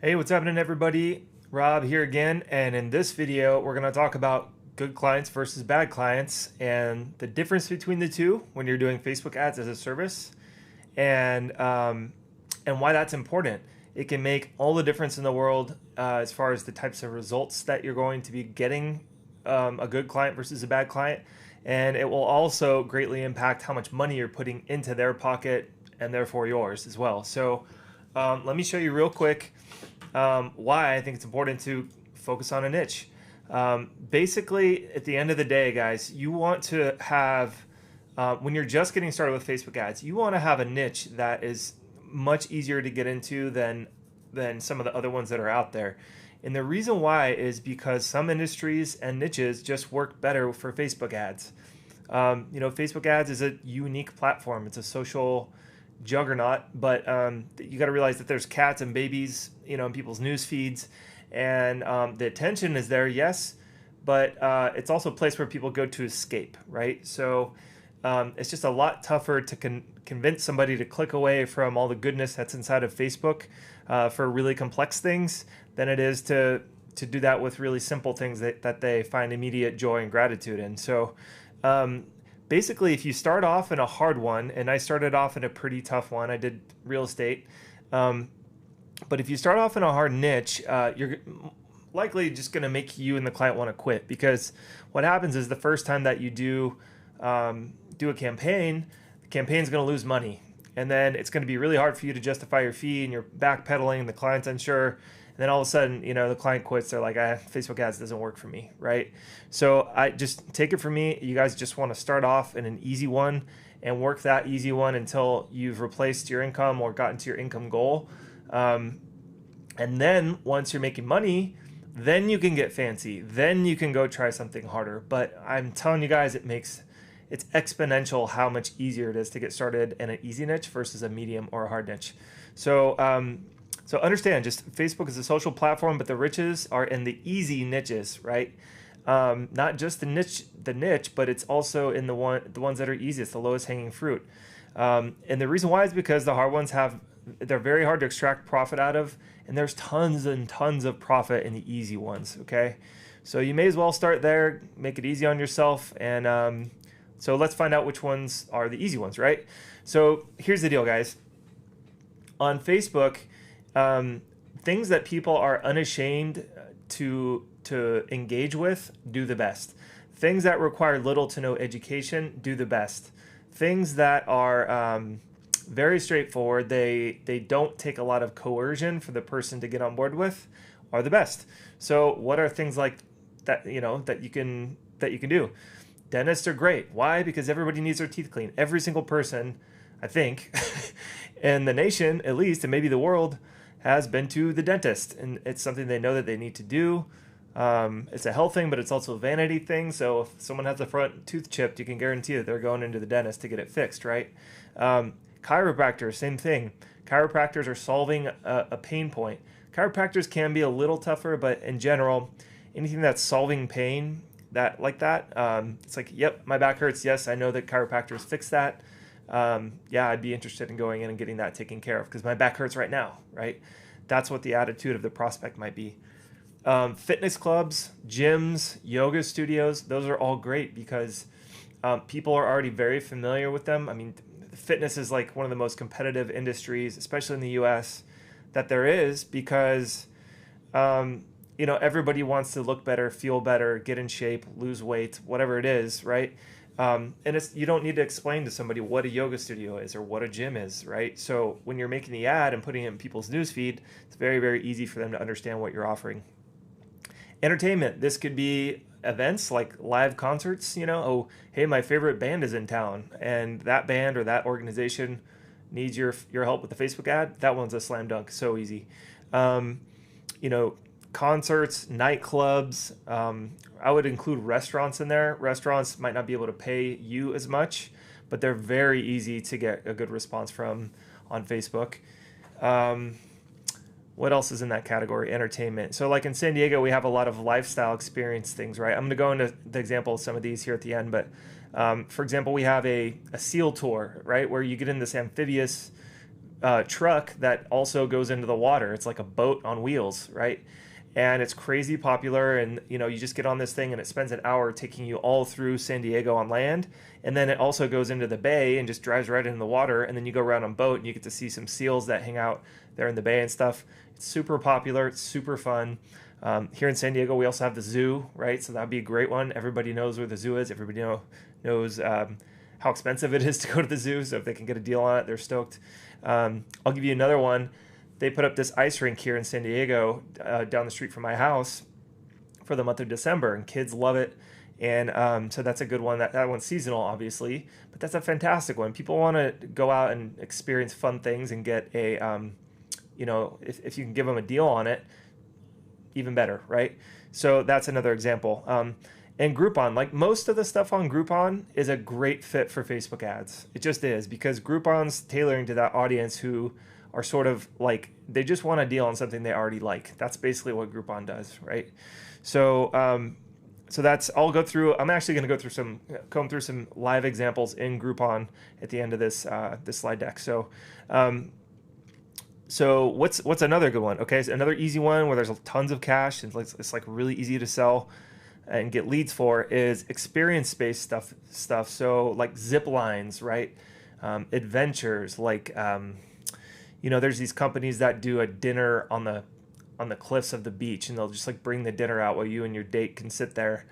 Hey, what's happening, everybody? Rob here again, and in this video, we're going to talk about good clients versus bad clients and the difference between the two when you're doing Facebook ads as a service, and why that's important. It can make all the difference in the world as far as the types of results that you're going to be getting a good client versus a bad client, and it will also greatly impact how much money you're putting into their pocket and therefore yours as well. So let me show you real quick why I think it's important to focus on a niche. Basically, at the end of the day, guys, you want to have, when you're just getting started with Facebook ads, you want to have a niche that is much easier to get into than some of the other ones that are out there. And the reason why is because some industries and niches just work better for Facebook ads. Facebook ads is a unique platform. It's a social juggernaut, but you got to realize that there's cats and babies, in people's news feeds, and the attention is there, yes, but it's also a place where people go to escape, right? So it's just a lot tougher to convince somebody to click away from all the goodness that's inside of Facebook for really complex things than it is to do that with really simple things that they find immediate joy and gratitude in. So basically, if you start off in a hard one, and I started off in a pretty tough one, I did real estate. But if you start off in a hard niche, you're likely just going to make you and the client want to quit, because what happens is the first time that you do a campaign, the campaign's going to lose money. And then it's going to be really hard for you to justify your fee, and you're backpedaling, and the client's unsure. And then all of a sudden, the client quits. They're like, Facebook ads doesn't work for me, right? So I just take it from me. You guys just want to start off in an easy one and work that easy one until you've replaced your income or gotten to your income goal. And then once you're making money, then you can get fancy. Then you can go try something harder. But I'm telling you guys, it's exponential how much easier it is to get started in an easy niche versus a medium or a hard niche. So understand, just Facebook is a social platform, but the riches are in the easy niches, right? Not just the niche, but it's also in the ones that are easiest, the lowest hanging fruit. And the reason why is because the hard ones they're very hard to extract profit out of, and there's tons and tons of profit in the easy ones. Okay, so you may as well start there, make it easy on yourself, and so let's find out which ones are the easy ones, right? So here's the deal, guys. On Facebook, things that people are unashamed to engage with do the best. Things that require little to no education do the best. Things that are very straightforward, they don't take a lot of coercion for the person to get on board with, are the best. So what are things like that, that you can do? Dentists are great. Why? Because everybody needs their teeth cleaned. Every single person, I think, in the nation, at least, and maybe the world, has been to the dentist, and it's something they know that they need to do. It's a health thing, but it's also a vanity thing. So if someone has the front tooth chipped, you can guarantee that they're going into the dentist to get it fixed, right? Chiropractors, same thing. Chiropractors are solving a pain point. Chiropractors can be a little tougher, but in general, anything that's solving pain, it's like, yep, my back hurts. Yes, I know that chiropractors fix that. Yeah, I'd be interested in going in and getting that taken care of because my back hurts right now, right? That's what the attitude of the prospect might be. Fitness clubs, gyms, yoga studios, those are all great because people are already very familiar with them. I mean, fitness is like one of the most competitive industries, especially in the US, that there is because, everybody wants to look better, feel better, get in shape, lose weight, whatever it is, right? And you don't need to explain to somebody what a yoga studio is or what a gym is, right? So when you're making the ad and putting it in people's newsfeed, it's very, very easy for them to understand what you're offering. Entertainment. This could be events like live concerts, oh, hey, my favorite band is in town and that band or that organization needs your help with the Facebook ad. That one's a slam dunk. So easy. Concerts, nightclubs. I would include restaurants in there. Restaurants might not be able to pay you as much, but they're very easy to get a good response from on Facebook. What else is in that category? Entertainment. So like in San Diego, we have a lot of lifestyle experience things, right? I'm going to go into the example of some of these here at the end, but for example, we have a SEAL tour, right? Where you get in this amphibious truck that also goes into the water. It's like a boat on wheels, right? And it's crazy popular, and you know, you just get on this thing and it spends an hour taking you all through San Diego on land, and then it also goes into the bay and just drives right into the water, and then you go around on boat and you get to see some seals that hang out there in the bay and stuff. It's super popular, it's super fun. Here in San Diego, we also have the zoo, right? So that'd be a great one. Everybody knows where the zoo is. Everybody knows how expensive it is to go to the zoo. So if they can get a deal on it, they're stoked. I'll give you another one. They put up this ice rink here in San Diego down the street from my house for the month of December, and kids love it. And so that's a good one. That one's seasonal, obviously, but that's a fantastic one. People want to go out and experience fun things and get a, if you can give them a deal on it, even better, right? So that's another example. And Groupon, like most of the stuff on Groupon is a great fit for Facebook ads. It just is, because Groupon's tailoring to that audience who are sort of like, they just want a deal on something they already like. That's basically what Groupon does, right? So so that's, I'll go through, I'm actually going to comb through some live examples in Groupon at the end of this this slide deck. So so what's another good one? Okay, so another easy one where there's tons of cash and it's like really easy to sell and get leads for is experience-based stuff. So like zip lines, right? Adventures, like there's these companies that do a dinner on the cliffs of the beach, and they'll just like bring the dinner out while you and your date can sit there.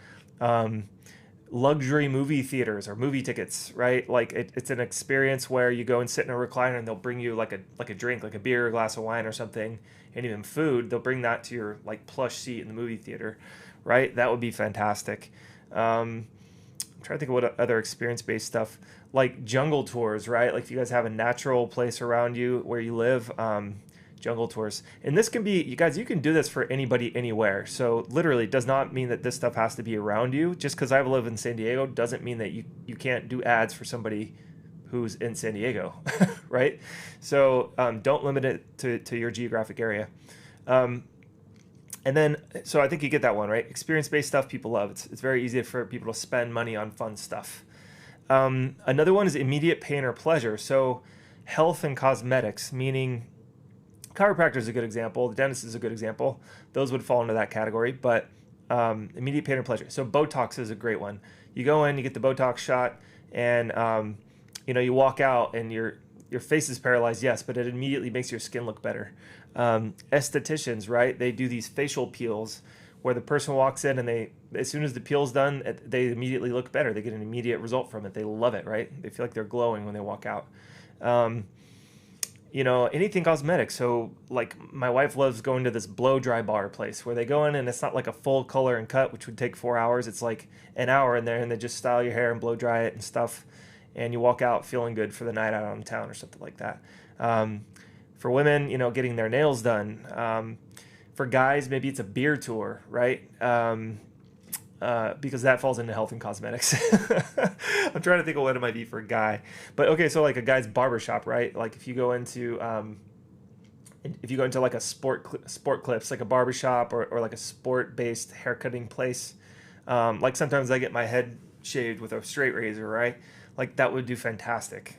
Luxury movie theaters or movie tickets, right? Like it's an experience where you go and sit in a recliner and they'll bring you like a drink, like a beer, a glass of wine or something, and even food. They'll bring that to your like plush seat in the movie theater, right? That would be fantastic. I'm trying to think of what other experience-based stuff, like jungle tours, right? Like if you guys have a natural place around you where you live, jungle tours. And this can be, you guys, you can do this for anybody, anywhere. So literally, it does not mean that this stuff has to be around you. Just because I live in San Diego doesn't mean that you can't do ads for somebody who's in San Diego, right? So don't limit it to your geographic area. And then, so I think you get that one, right? Experience-based stuff people love. It's very easy for people to spend money on fun stuff. Another one is immediate pain or pleasure. So health and cosmetics, meaning chiropractor is a good example. The dentist is a good example. Those would fall into that category, but immediate pain or pleasure. So Botox is a great one. You go in, you get the Botox shot, and you walk out and your face is paralyzed, yes, but it immediately makes your skin look better. Estheticians, right? They do these facial peels where the person walks in and as soon as the peel's done, they immediately look better. They get an immediate result from it. They love it, right? They feel like they're glowing when they walk out. Anything cosmetic. So like my wife loves going to this blow dry bar place where they go in and it's not like a full color and cut, which would take 4 hours. It's like an hour in there and they just style your hair and blow dry it and stuff. And you walk out feeling good for the night out on town or something like that. For women, getting their nails done. For guys, maybe it's a beer tour, right? Because that falls into health and cosmetics. I'm trying to think of what it might be for a guy. But okay, so like a guy's barbershop, right? Like if you go into like a sport clips, like a barbershop or like a sport-based haircutting place, like sometimes I get my head shaved with a straight razor, right? Like that would do fantastic.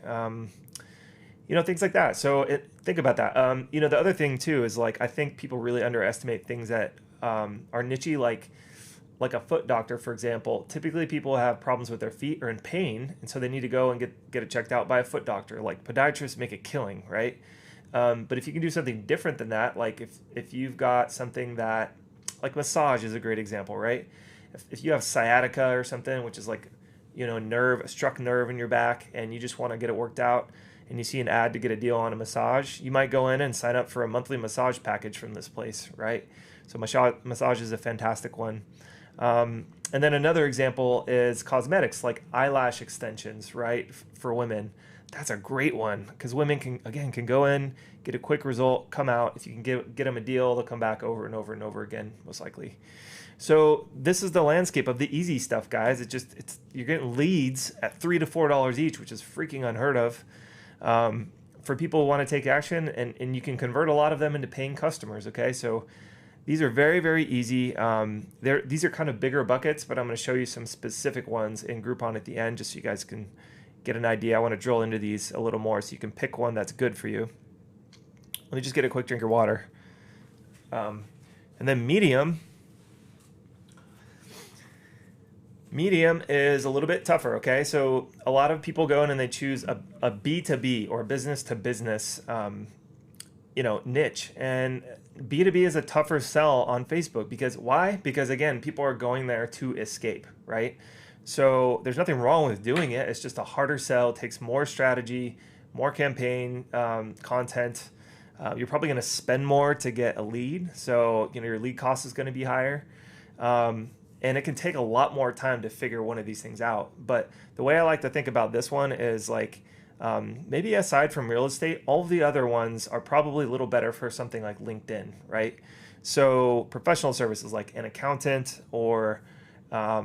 Things like that. So think about that. The other thing too is like I think people really underestimate things that are nichey, like a foot doctor, for example. Typically people have problems with their feet or in pain, and so they need to go and get it checked out by a foot doctor. Like podiatrists make a killing, right? But if you can do something different than that, like if you've got something that, like massage is a great example, right? If you have sciatica or something, which is like, a struck nerve in your back, and you just want to get it worked out, and you see an ad to get a deal on a massage, you might go in and sign up for a monthly massage package from this place, right? So massage is a fantastic one. And then another example is cosmetics, like eyelash extensions, right? For women, that's a great one because women can go in, get a quick result, come out. If you can get them a deal, they'll come back over and over and over again, most likely. So this is the landscape of the easy stuff, guys. You're getting leads at $3 to $4 each, which is freaking unheard of. For people who want to take action, and you can convert a lot of them into paying customers. Okay, so these are very, very easy. These are kind of bigger buckets, but I'm going to show you some specific ones in Groupon at the end, just so you guys can get an idea. I want to drill into these a little more so you can pick one that's good for you. So let's go ahead and Let me just get a quick drink of water. And then medium. Medium is a little bit tougher, okay? So a lot of people go in and they choose a B2B or business to business, niche. And B2B is a tougher sell on Facebook because why? Because again, people are going there to escape, right? So there's nothing wrong with doing it. It's just a harder sell, takes more strategy, more campaign content. You're probably going to spend more to get a lead. So, your lead cost is going to be higher. And it can take a lot more time to figure one of these things out. But the way I like to think about this one is like, maybe aside from real estate, all of the other ones are probably a little better for something like LinkedIn, right? So professional services like an accountant or, a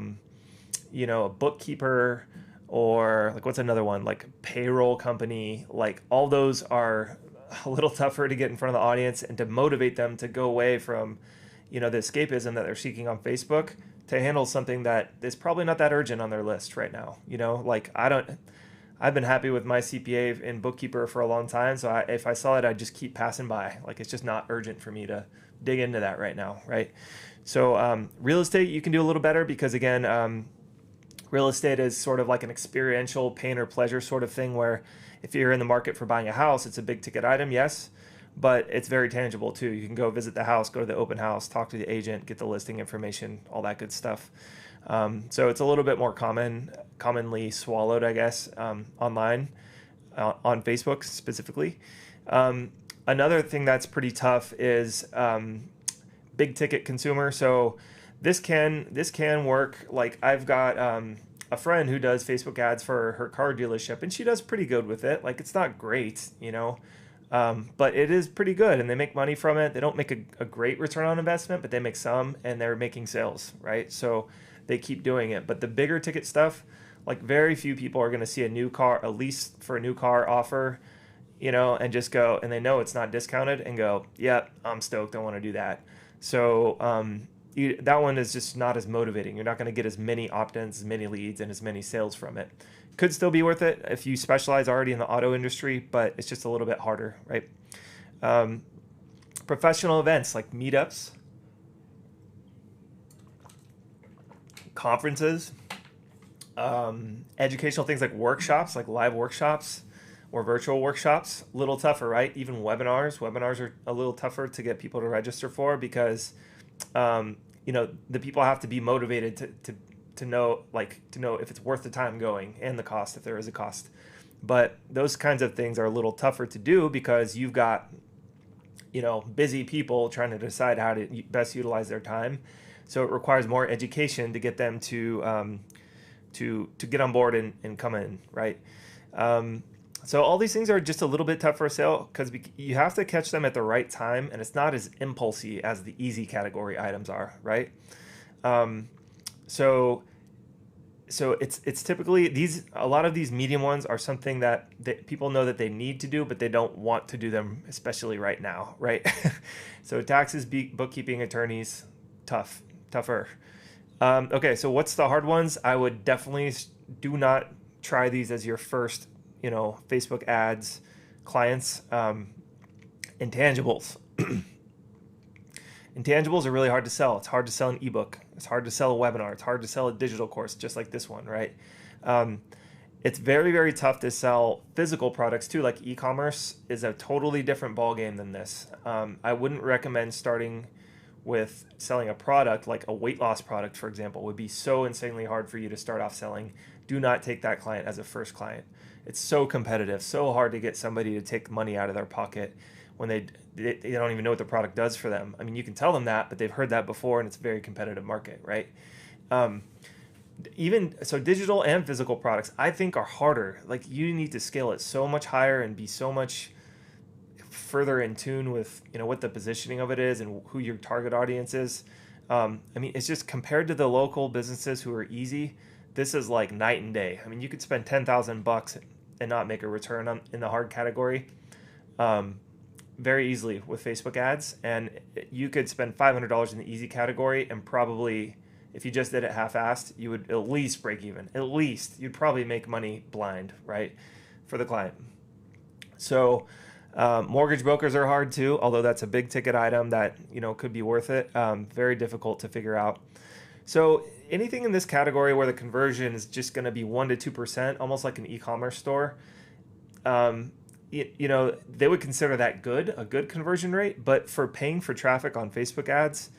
bookkeeper, or like what's another one, like payroll company, like all those are a little tougher to get in front of the audience and to motivate them to go away from, the escapism that they're seeking on Facebook to handle something that is probably not that urgent on their list right now. I've been happy with my CPA in bookkeeper for a long time. So if I saw it, I'd just keep passing by. Like, it's just not urgent for me to dig into that right now. Right. So, real estate, you can do a little better because again, real estate is sort of like an experiential pain or pleasure sort of thing where if you're in the market for buying a house, it's a big ticket item. Yes. But it's very tangible too. You can go visit the house, go to the open house, talk to the agent, get the listing information, all that good stuff. So it's a little bit more commonly swallowed, I guess, online, on Facebook specifically. Another thing that's pretty tough is big ticket consumer. So this can work. Like I've got a friend who does Facebook ads for her car dealership, and she does pretty good with it. Like it's not great, but it is pretty good, and they make money from it. They don't make a great return on investment, but they make some, and they're making sales, right? So they keep doing it. But the bigger ticket stuff, like very few people are going to see a new car, a lease for a new car offer, and just go, and they know it's not discounted and go, yeah, I'm stoked. I want to do that. So that one is just not as motivating. You're not going to get as many opt-ins, as many leads, and as many sales from it. Could still be worth it if you specialize already in the auto industry, but it's just a little bit harder, right? Professional events like meetups, conferences, educational things like workshops, like live workshops or virtual workshops, a little tougher, right? Even webinars. Webinars are a little tougher to get people to register for because, the people have to be motivated to know if it's worth the time going and the cost, if there is a cost. But those kinds of things are a little tougher to do because you've got, busy people trying to decide how to best utilize their time. So it requires more education to get them to get on board and come in, right? So all these things are just a little bit tough for a sale because you have to catch them at the right time, and it's not as impulsy as the easy category items are, right? So it's typically a lot of these medium ones are something that people know that they need to do, but they don't want to do them, especially right now, right? So taxes, bookkeeping, attorneys, tougher. Okay, so what's the hard ones? I would definitely do not try these as your first, Facebook ads clients. Intangibles. Intangibles are really hard to sell. It's hard to sell an ebook. It's hard to sell a webinar. It's hard to sell a digital course, just like this one, right? It's very, very tough to sell physical products too. Like e-commerce is a totally different ballgame than this. I wouldn't recommend starting with selling a product like a weight loss product, for example, would be so insanely hard for you to start off selling. Do not take that client as a first client. It's so competitive, so hard to get somebody to take money out of their pocket when they don't even know what the product does for them. I mean, you can tell them that, but they've heard that before, and it's a very competitive market, right? Even so, digital and physical products, I think, are harder. Like, you need to scale it so much higher and be so much further in tune with what the positioning of it is and who your target audience is. I mean, it's just compared to the local businesses who are easy, this is like night and day. I mean, you could spend $10,000 and not make a return in the hard category very easily with Facebook ads, and you could spend $500 in the easy category and probably, if you just did it half-assed, you would at least break even. At least you'd probably make money blind, right, for the client. So Mortgage brokers are hard too, although that's a big ticket item that, you know, could be worth it. Very difficult to figure out. So anything in this category where the conversion is just going to be 1 to 2%, almost like an e-commerce store, you know, they would consider that a good conversion rate. But for paying for traffic on Facebook ads,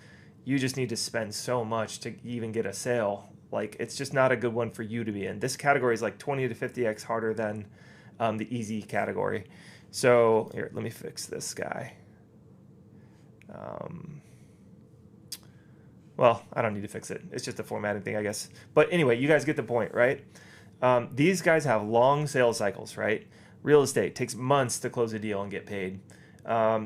you just need to spend so much to even get a sale. Like, it's just not a good one for you to be in. This category is like 20 to 50x harder than the easy category. So here, let me fix this guy. Well, I don't need to fix it. It's just a formatting thing, I guess. But anyway, you guys get the point, right? These guys have long sales cycles, right? Real estate takes months to close a deal and get paid.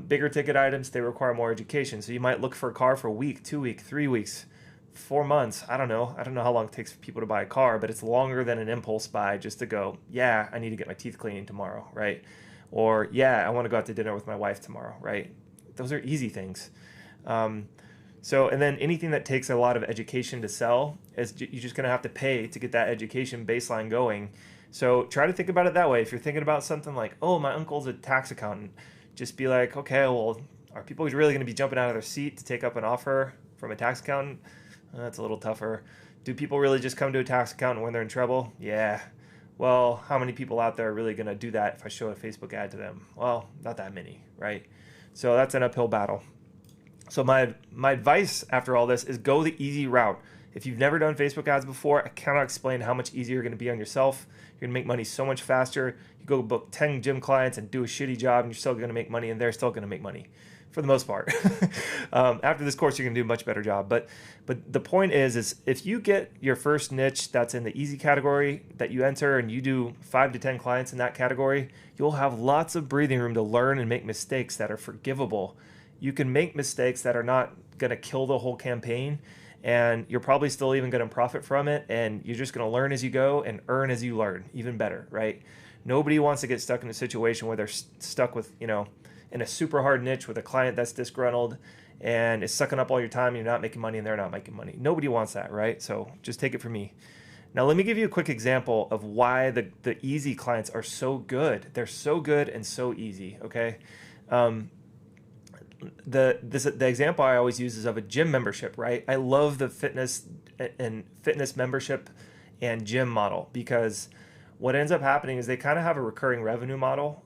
Bigger ticket items, they require more education. So you might look for a car for a week, 2 weeks, 3 weeks, 4 months. I don't know. I don't know how long it takes for people to buy a car, but it's longer than an impulse buy just to go, yeah, I need to get my teeth cleaned tomorrow, right? Or, yeah, I want to go out to dinner with my wife tomorrow, right? Those are easy things. And then anything that takes a lot of education to sell, you're just going to have to pay to get that education baseline going. So try to think about it that way. If you're thinking about something like, oh, my uncle's a tax accountant, just be like, okay, well, are people really going to be jumping out of their seat to take up an offer from a tax accountant? That's a little tougher. Do people really just come to a tax accountant when they're in trouble? Yeah. Well, how many people out there are really going to do that if I show a Facebook ad to them? Well, not that many, right? So that's an uphill battle. So my advice after all this is go the easy route. If you've never done Facebook ads before, I cannot explain how much easier you're going to be on yourself. You're going to make money so much faster. You go book 10 gym clients and do a shitty job, and you're still going to make money, and they're still going to make money for the most part. After this course, you're going to do a much better job. But the point is if you get your first niche that's in the easy category that you enter, and you do 5 to 10 clients in that category, you'll have lots of breathing room to learn and make mistakes that are forgivable. You can make mistakes that are not going to kill the whole campaign, and you're probably still even going to profit from it, and you're just going to learn as you go and earn as you learn, even better, right? Nobody wants to get stuck in a situation where they're stuck with, you know, in a super hard niche with a client that's disgruntled and is sucking up all your time, and you're not making money and they're not making money. Nobody wants that, right? So just take it from me. Now, let me give you a quick example of why the easy clients are so good. They're so good and so easy, okay? The example I always use is of a gym membership, right? I love the fitness membership and gym model, because what ends up happening is they kind of have a recurring revenue model,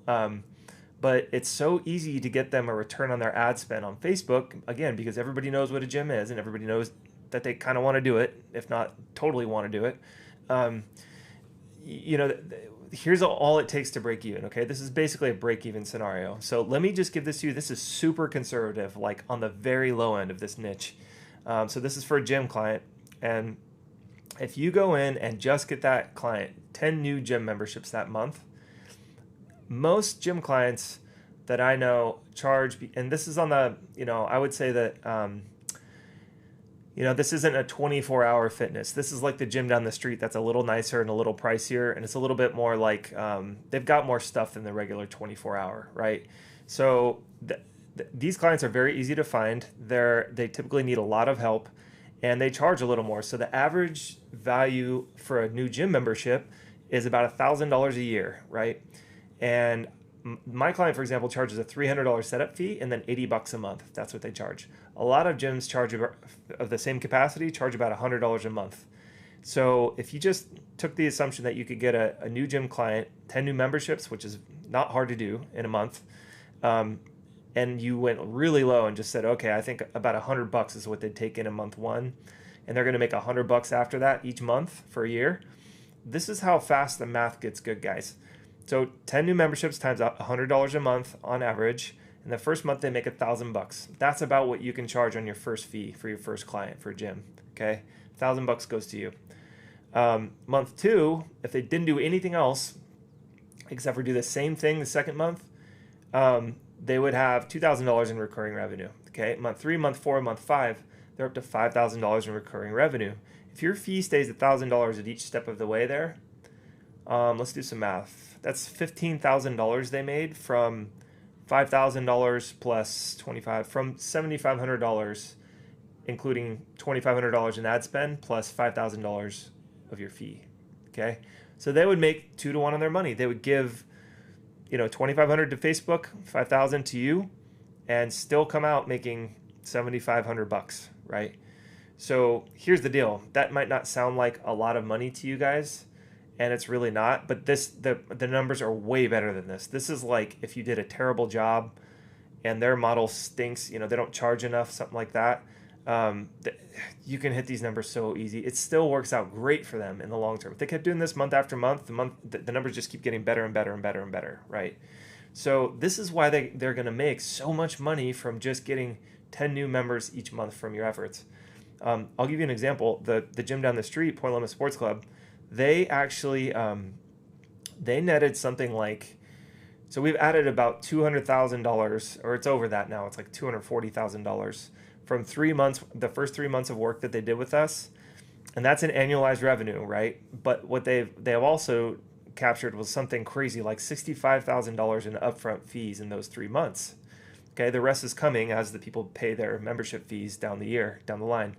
but it's so easy to get them a return on their ad spend on Facebook, again, because everybody knows what a gym is and everybody knows that they kind of want to do it, if not totally want to do it. You know, here's all it takes to break even, okay? This is basically a break-even scenario. So let me just give this to you. This is super conservative, like on the very low end of this niche. So this is for a gym client. And if you go in and just get that client 10 new gym memberships that month, most gym clients that I know charge, and this is on the, you know, I would say that, you know, this isn't a 24-hour fitness. This is like the gym down the street that's a little nicer and a little pricier, and it's a little bit more like they've got more stuff than the regular 24-hour, right? So these clients are very easy to find. They typically need a lot of help, and they charge a little more. So the average value for a new gym membership is about $1,000 a year, right? And my client, for example, charges a $300 setup fee and then $80 a month. That's what they charge. A lot of gyms charge of the same capacity, charge about $100 a month. So if you just took the assumption that you could get a new gym client, 10 new memberships, which is not hard to do in a month, and you went really low and just said, okay, I think about $100 is what they'd take in month one, and they're going to make $100 after that each month for a year. This is how fast the math gets good, guys. So 10 new memberships times $100 a month on average. And the first month they make $1,000. That's about what you can charge on your first fee for your first client for a gym. Okay, $1,000 goes to you. Month two, if they didn't do anything else except for do the same thing the second month, they would have $2,000 in recurring revenue. Okay, month 3, month 4, month 5, they're up to $5,000 in recurring revenue. If your fee stays $1,000 at each step of the way there, let's do some math. That's $15,000 they made from $5,000 plus 25, from $7,500, including $2,500 in ad spend plus $5,000 of your fee. Okay, so they would make 2 to 1 on their money. They would give $2,500 to Facebook, $5,000 to you, and still come out making $7,500, right? So here's the deal. That might not sound like a lot of money to you guys, and it's really not, but the numbers are way better than this. This is like if you did a terrible job and their model stinks, they don't charge enough, something like that. You can hit these numbers so easy. It still works out great for them in the long term. If they kept doing this month after month, the numbers just keep getting better and better and better and better, right? So this is why they're going to make so much money from just getting 10 new members each month from your efforts. I'll give you an example. The gym down the street, Point Loma Sports Club, they actually they netted something like, so we've added about $200,000, or it's over that now. It's like $240,000 from 3 months, the first 3 months of work that they did with us, and that's an annualized revenue, right? But what they have also captured was something crazy like $65,000 in upfront fees in those 3 months. Okay, the rest is coming as the people pay their membership fees down the line.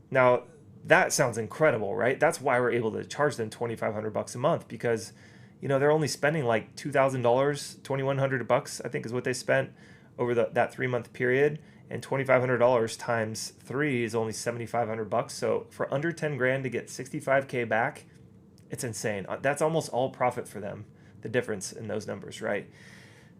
Now, that sounds incredible, right? That's why we're able to charge them $2,500 a month, because they're only spending like $2,000, $2,100 I think is what they spent over that 3 month period, and $2,500 times 3 is only $7,500. So for under 10 grand to get 65K back, it's insane. That's almost all profit for them, the difference in those numbers, right?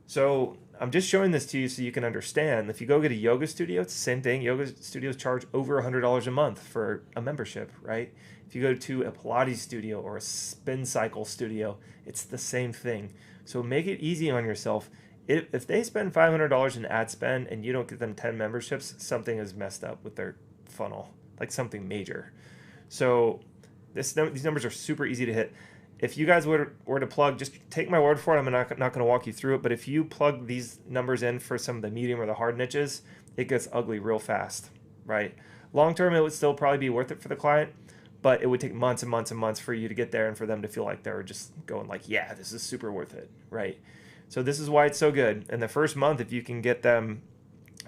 So I'm just showing this to you so you can understand. If you go get a yoga studio, it's the same thing. Yoga studios charge over $100 a month for a membership, right? If you go to a Pilates studio or a spin cycle studio, it's the same thing. So make it easy on yourself. If they spend $500 in ad spend and you don't get them 10 memberships, something is messed up with their funnel, like something major. So these numbers are super easy to hit. If you guys were to plug, just take my word for it, I'm not going to walk you through it, but if you plug these numbers in for some of the medium or the hard niches, it gets ugly real fast, right? Long term, it would still probably be worth it for the client, but it would take months and months and months for you to get there and for them to feel like they're just going like, yeah, this is super worth it, right? So this is why it's so good. In the first month, if you can get them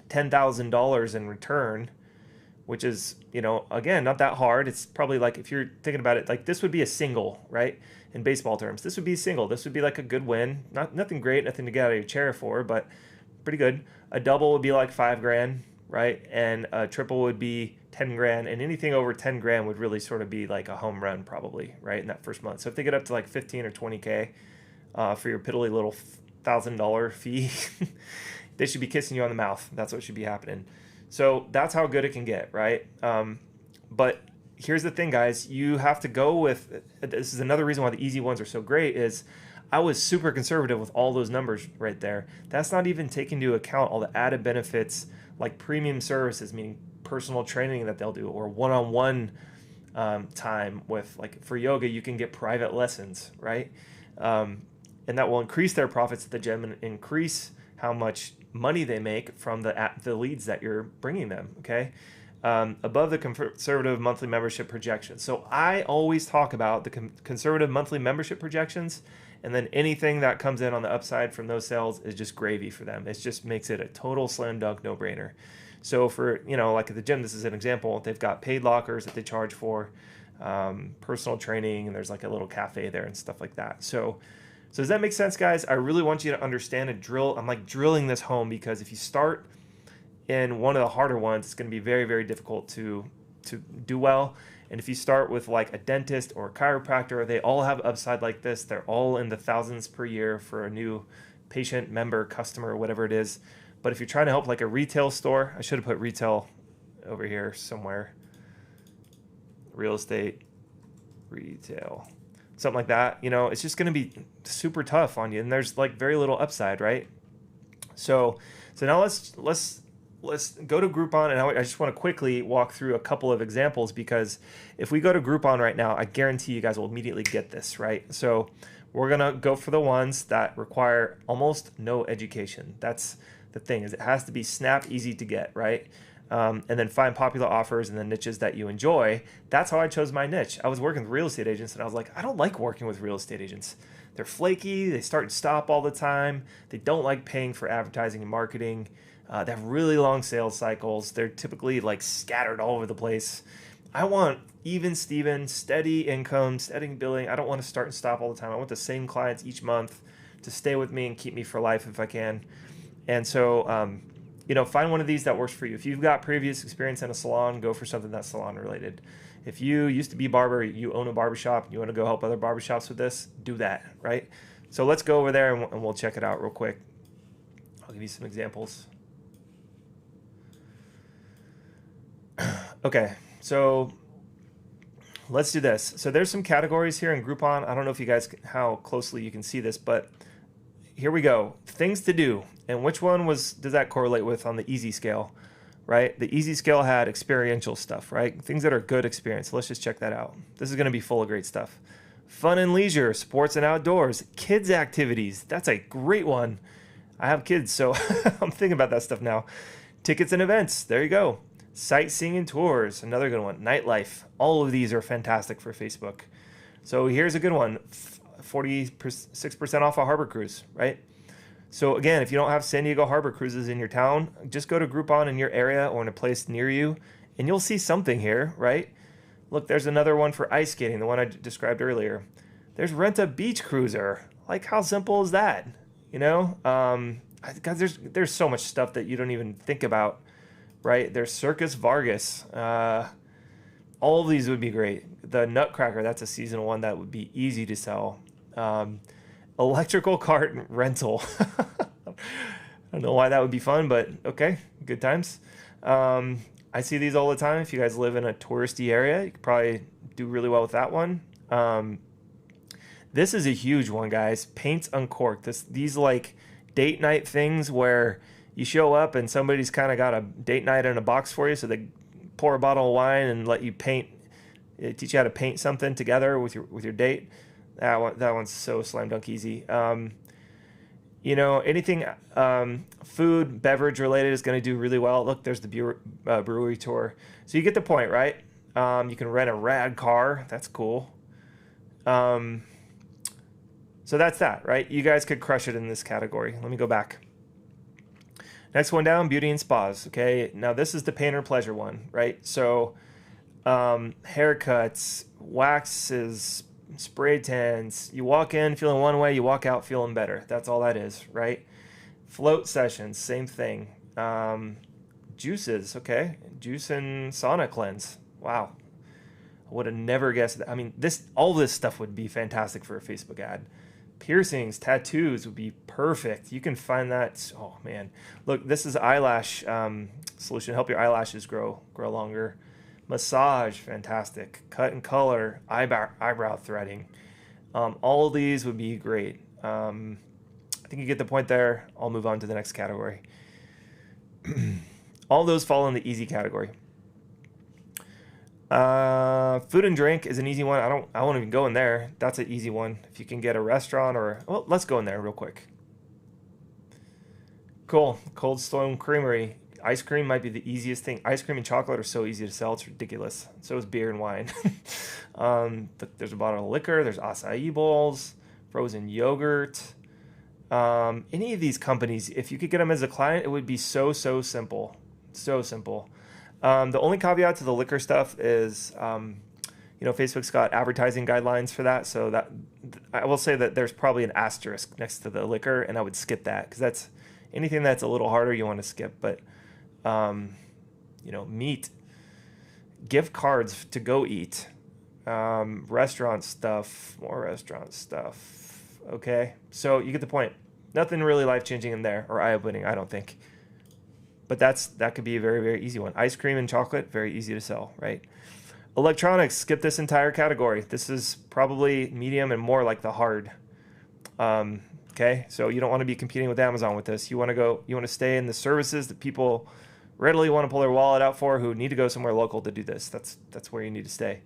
$10,000 in return, which is, again, not that hard. It's probably like, if you're thinking about it, like this would be a single, right? In baseball terms, this would be a single. This would be like a good win. Nothing great, nothing to get out of your chair for, but pretty good. A double would be like 5 grand, right? And a triple would be 10 grand. And anything over 10 grand would really sort of be like a home run probably, right? In that first month. So if they get up to like 15 or 20K for your piddly little $1,000 fee, they should be kissing you on the mouth. That's what should be happening. So that's how good it can get, right? But here's the thing, guys. You have to go with, this is another reason why the easy ones are so great, is I was super conservative with all those numbers right there. That's not even taking into account all the added benefits like premium services, meaning personal training that they'll do, or one-on-one time with, like for yoga, you can get private lessons, right? And that will increase their profits at the gym and increase how much money they make from the leads that you're bringing them, okay? Above the conservative monthly membership projections. So I always talk about the conservative monthly membership projections, and then anything that comes in on the upside from those sales is just gravy for them. It just makes it a total slam dunk no-brainer. So for, like at the gym, this is an example. They've got paid lockers that they charge for, personal training, and there's like a little cafe there and stuff like that. So does that make sense, guys? I really want you to understand and drill. I'm like drilling this home, because if you start in one of the harder ones, it's going to be very, very difficult to do well. And if you start with like a dentist or a chiropractor, they all have upside like this. They're all in the thousands per year for a new patient, member, customer, whatever it is. But if you're trying to help like a retail store, I should have put retail over here somewhere. Real estate, retail, something like that. It's just going to be super tough on you, and there's like very little upside, right? So now let's go to Groupon, and I just want to quickly walk through a couple of examples, because if we go to Groupon right now, I guarantee you guys will immediately get this, right? So we're going to go for the ones that require almost no education. That's the thing, is it has to be snap easy to get, right? And then find popular offers and the niches that you enjoy. That's how I chose my niche. I was working with real estate agents, and I was like, I don't like working with real estate agents. They're flaky. They start and stop all the time. They don't like paying for advertising and marketing. They have really long sales cycles. They're typically like scattered all over the place. I want even Steven, steady income, steady billing. I don't want to start and stop all the time. I want the same clients each month. to stay with me and keep me for life if I can. And so, you know, find one of these that works for you. If you've got previous experience in a salon, go for something that's salon related. If you used to be a barber, you own a barbershop, you want to go help other barbershops with this, do that, right? So let's go over there and we'll check it out real quick. I'll give you some examples. Okay, so let's do this. So there's some categories here in Groupon. I don't know if you guys, how closely you can see this, but here we go. Things to do. And which one does that correlate with on the easy scale, right? The easy scale had experiential stuff, right? Things that are good experience. Let's just check that out. This is going to be full of great stuff. Fun and leisure, sports and outdoors, kids activities. That's a great one. I have kids, so I'm thinking about that stuff now. Tickets and events. There you go. Sightseeing and tours. Another good one. Nightlife. All of these are fantastic for Facebook. So here's a good one. 46% off a harbor cruise, right? So again, if you don't have San Diego harbor cruises in your town, just go to Groupon in your area or in a place near you, and you'll see something here, right? Look, there's another one for ice skating, the one I described earlier. There's rent a beach cruiser. Like, how simple is that? You know, guys, there's so much stuff that you don't even think about, right? There's Circus Vargas. All of these would be great. The Nutcracker, that's a seasonal one that would be easy to sell. Electrical cart rental. I don't know why that would be fun, but okay, good times. I see these all the time. If you guys live in a touristy area, you could probably do really well with that one. This is a huge one, guys. Paints Uncorked. These like date night things where you show up and somebody's kind of got a date night in a box for you, so they pour a bottle of wine and let you paint, teach you how to paint something together with your date. That one's so slam dunk easy. You know, anything food, beverage related is going to do really well. Look, there's the brewery tour. So you get the point, right? You can rent a rad car. That's cool. So that's that, right? You guys could crush it in this category. Let me go back. Next one down, beauty and spas. Okay, now this is the pain or pleasure one, right? So haircuts, waxes, spray tans. You walk in feeling one way, you walk out feeling better. That's all that is, right? Float sessions, same thing. Juices, okay. Juice and sauna cleanse. Wow. I would have never guessed that. I mean, all this stuff would be fantastic for a Facebook ad. Piercings, tattoos would be perfect. You can find that. Oh man, look, this is eyelash solution. Help your eyelashes grow longer. Massage, fantastic. Cut and color, eyebrow threading. All of these would be great. I think you get the point there. I'll move on to the next category. All those fall in the easy category. Food and drink is an easy one. I won't even go in there. That's an easy one. If you can get a restaurant well, let's go in there real quick. Cool. Cold Stone Creamery. Ice cream might be the easiest thing. Ice cream and chocolate are so easy to sell. It's ridiculous. So is beer and wine. There's a bottle of liquor. There's acai bowls, frozen yogurt. Any of these companies, if you could get them as a client, it would be so simple. So simple. The only caveat to the liquor stuff is, you know, Facebook's got advertising guidelines for that. So that I will say that there's probably an asterisk next to the liquor, and I would skip that because that's anything that's a little harder you want to skip. But you know, meat, gift cards to go eat, restaurant stuff, more restaurant stuff. Okay, so you get the point. Nothing really life-changing in there or eye-opening, I don't think. But that could be a very easy one. Ice cream and chocolate, very easy to sell, right? Electronics, skip this entire category. This is probably medium and more like the hard. Okay, so you don't want to be competing with Amazon with this. You want to stay in the services that people readily want to pull their wallet out for, who need to go somewhere local to do this. That's where you need to stay.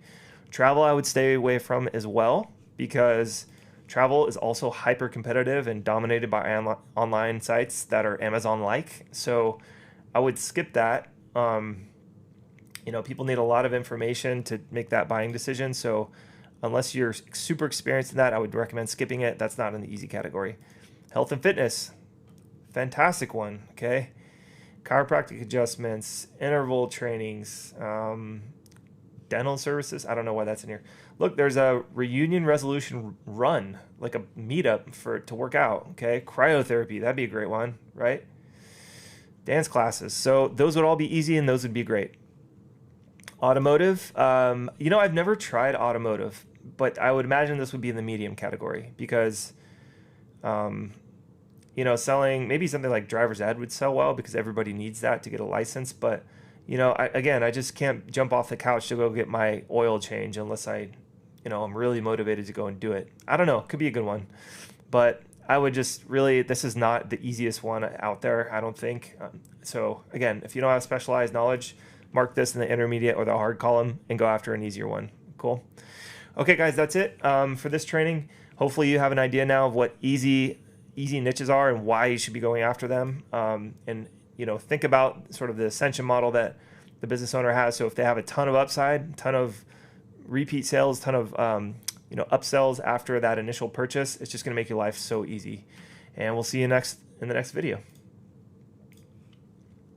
Travel, I would stay away from as well, because travel is also hyper competitive and dominated by online sites that are Amazon-like. So I would skip that. You know, people need a lot of information to make that buying decision. So unless you're super experienced in that, I would recommend skipping it. That's not in the easy category. Health and fitness, fantastic one. Okay. Chiropractic adjustments, interval trainings, dental services. I don't know why that's in here. Look, there's a reunion resolution run, like a meetup to work out. Okay, cryotherapy, that'd be a great one, right? Dance classes. So those would all be easy, and those would be great. Automotive. I've never tried automotive, but I would imagine this would be in the medium category because, selling maybe something like driver's ed would sell well because everybody needs that to get a license. But, I just can't jump off the couch to go get my oil change unless I'm really motivated to go and do it. I don't know. Could be a good one. But I would just this is not the easiest one out there, I don't think. So, again, if you don't have specialized knowledge, mark this in the intermediate or the hard column and go after an easier one. Cool. Okay, guys, that's it for this training. Hopefully you have an idea now of what easy niches are and why you should be going after them. And think about sort of the ascension model that the business owner has. So if they have a ton of upside, ton of repeat sales, ton of upsells after that initial purchase, it's just going to make your life so easy. And we'll see you in the next video.